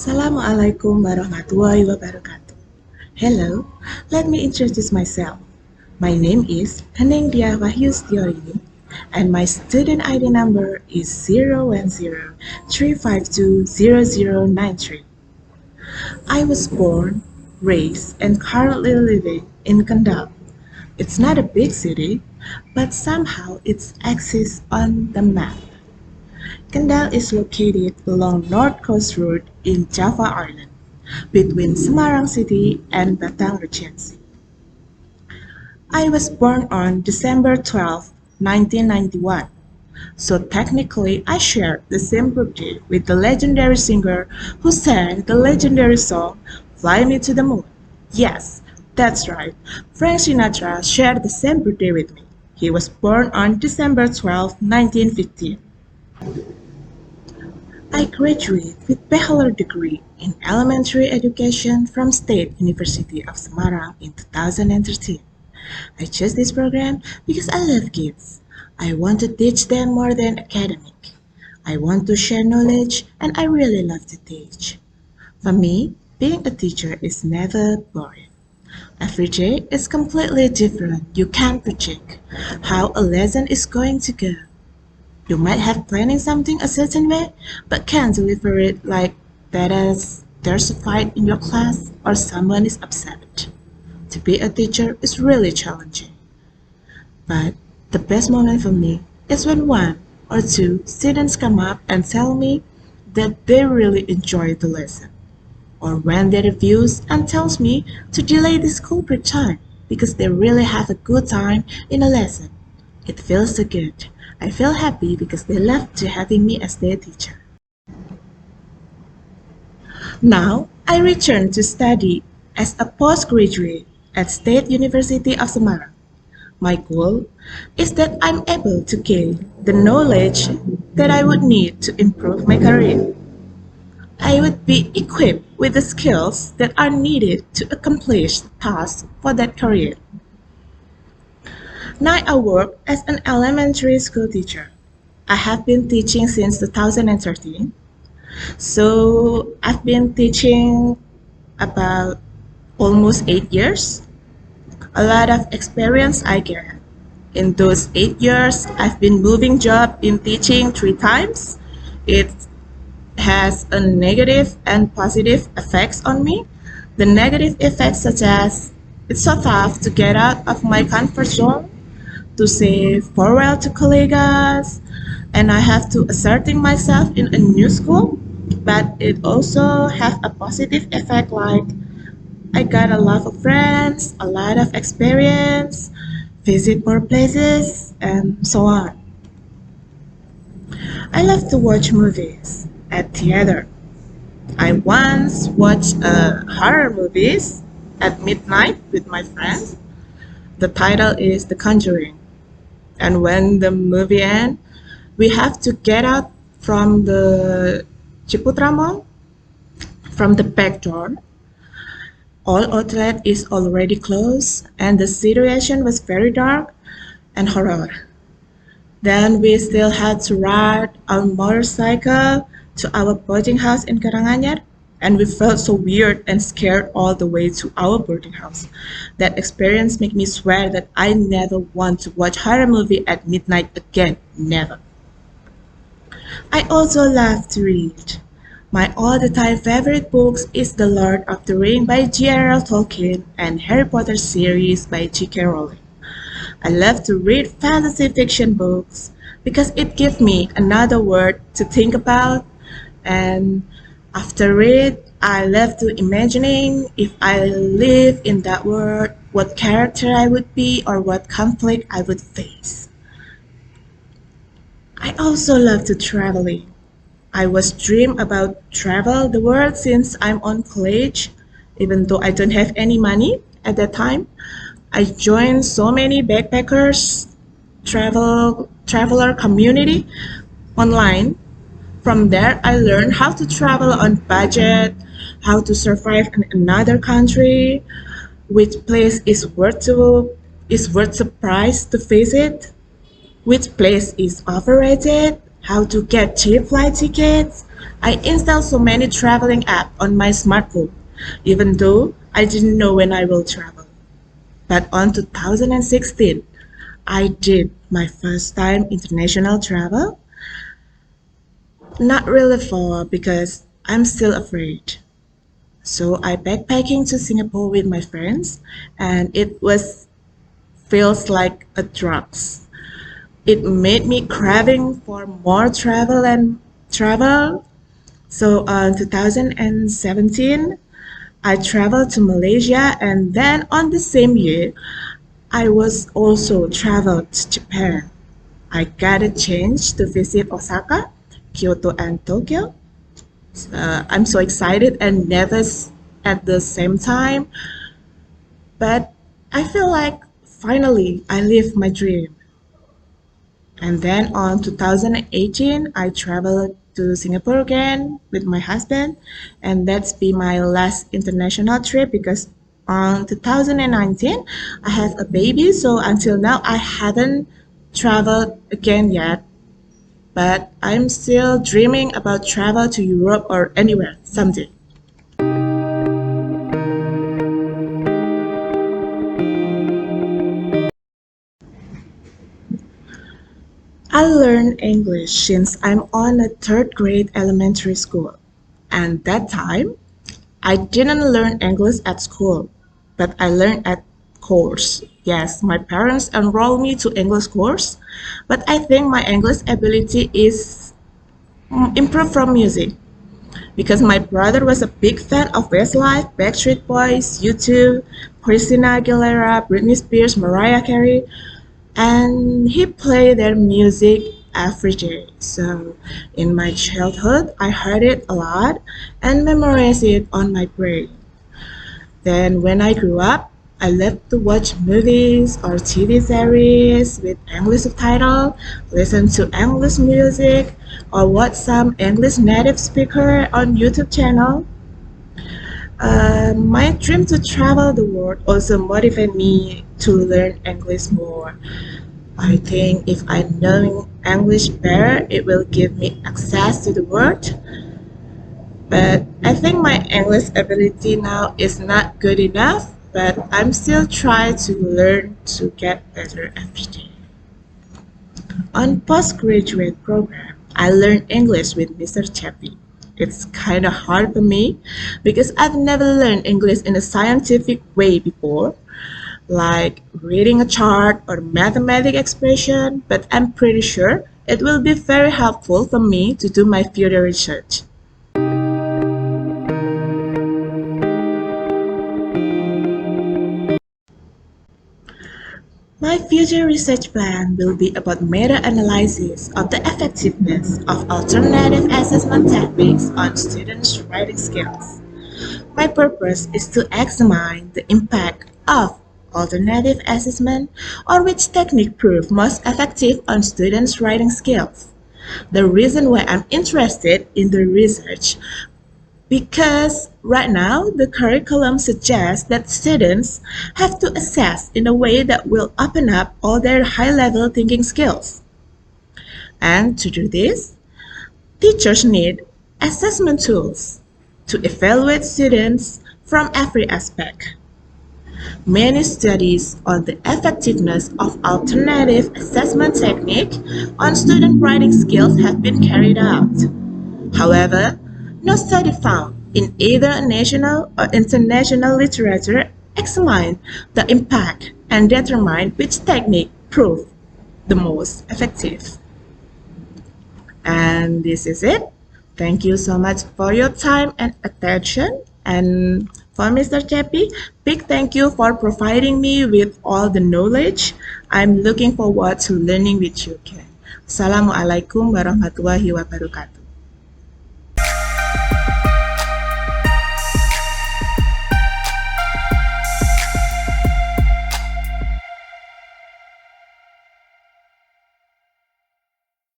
Assalamualaikum warahmatullahi wabarakatuh. Hello, let me introduce myself. My name is Hening Dyah Wahyu Setyorini, and my student ID number is 010-352-0093. I was born, raised, and currently living in Kendal. It's not a big city, but somehow it exists on the map. Kendal is located along North Coast Road in Java Island, between Semarang City and Batang Regency. I was born on December 12, 1991, so technically I shared the same birthday with the legendary singer who sang the legendary song Fly Me to the Moon. Yes, that's right, Frank Sinatra shared the same birthday with me. He was born on December 12, 1915. I graduated with bachelor degree in elementary education from State University of Semarang in 2013. I chose this program because I love kids. I want to teach them more than academic. I want to share knowledge and I really love to teach. For me, being a teacher is never boring. Every day is completely different. You can't predict how a lesson is going to go. You might have planning something a certain way, but can't deliver it like that as there's a fight in your class or someone is upset. To be a teacher is really challenging. But the best moment for me is when one or two students come up and tell me that they really enjoyed the lesson. Or when they reviews and tells me to delay the school break time because they really have a good time in a lesson. It feels so good. I feel happy because they love to having me as their teacher. Now, I return to study as a postgraduate at State University of Semarang. My goal is that I'm able to gain the knowledge that I would need to improve my career. I would be equipped with the skills that are needed to accomplish the tasks for that career. Now I work as an elementary school teacher. I have been teaching since 2013. So I've been teaching about almost 8 years. A lot of experience I get. In those 8 years, I've been moving job in teaching 3 times. It has a negative and positive effects on me. The negative effects such as it's so tough to get out of my comfort zone, to say farewell to colleagues, and I have to asserting myself in a new school. But it also have a positive effect like I got a lot of friends, a lot of experience, visit more places, and so on. I love to watch movies at theater. I once watched horror movies at midnight with my friends. The title is The Conjuring. And when the movie ends, we have to get out from the Ciputra Mall, from the back door. All outlet is already closed and the situation was very dark and horror. Then we still had to ride our motorcycle to our boarding house in Karanganyar, and we felt so weird and scared all the way to our boarding house. That experience made me swear that I never want to watch horror movie at midnight again, never. I also love to read. My all-the-time favorite books is The Lord of the Rings by J.R.R. Tolkien and Harry Potter series by J.K. Rowling. I love to read fantasy fiction books because it gives me another word to think about, and after read, I love to imagining if I live in that world, what character I would be or what conflict I would face. I also love to traveling. I was dream about travel the world since I'm on college, even though I don't have any money at that time. I joined so many backpackers traveler community online. From there, I learned how to travel on budget, how to survive in another country, which place is worth the price to visit, which place is overrated, how to get cheap flight tickets, I installed so many traveling apps on my smartphone, even though I didn't know when I will travel. But on 2016, I did my first time international travel. Not really far because I'm still afraid. So I backpacking to Singapore with my friends, and it was feels like a drugs. It made me craving for more travel and travel. So in 2017, I traveled to Malaysia, and then on the same year, I was also traveled to Japan. I got a chance to visit Osaka, Kyoto, and Tokyo. I'm so excited and nervous at the same time, but I feel like finally I lived my dream. And then on 2018, I traveled to Singapore again with my husband, and that's be my last international trip because on 2019 I have a baby, so until now I haven't traveled again yet. But I'm still dreaming about travel to Europe or anywhere someday. I learned English since I'm on a third grade elementary school. And that time, I didn't learn English at school, but I learned at course. Yes, my parents enrolled me to English course, but I think my English ability is improved from music because my brother was a big fan of Westlife, Backstreet Boys, U2, Christina Aguilera, Britney Spears, Mariah Carey, and he played their music every day. So in my childhood, I heard it a lot and memorized it on my brain. Then when I grew up, I loved to watch movies or TV series with English subtitle, listen to English music, or watch some English native speaker on YouTube channel. My dream to travel the world also motivated me to learn English more. I think if I know English better, it will give me access to the world. But I think my English ability now is not good enough, but I'm still trying to learn to get better every day. On postgraduate program, I learned English with Mr. Chappie. It's kind of hard for me because I've never learned English in a scientific way before, like reading a chart or mathematic expression, but I'm pretty sure it will be very helpful for me to do my future research. My future research plan will be about meta-analysis of the effectiveness of alternative assessment techniques on students' writing skills. My purpose is to examine the impact of alternative assessment or which technique proved most effective on students' writing skills. The reason why I'm interested in the research because right now the curriculum suggests that students have to assess in a way that will open up all their high-level thinking skills. And to do this, teachers need assessment tools to evaluate students from every aspect. Many studies on the effectiveness of alternative assessment technique on student writing skills have been carried out. However, no study found in either national or international literature examined the impact and determined which technique proved the most effective. And this is it. Thank you so much for your time and attention. And for Mr. Chappie, big thank you for providing me with all the knowledge. I'm looking forward to learning with you again. Assalamualaikum warahmatullahi wabarakatuh.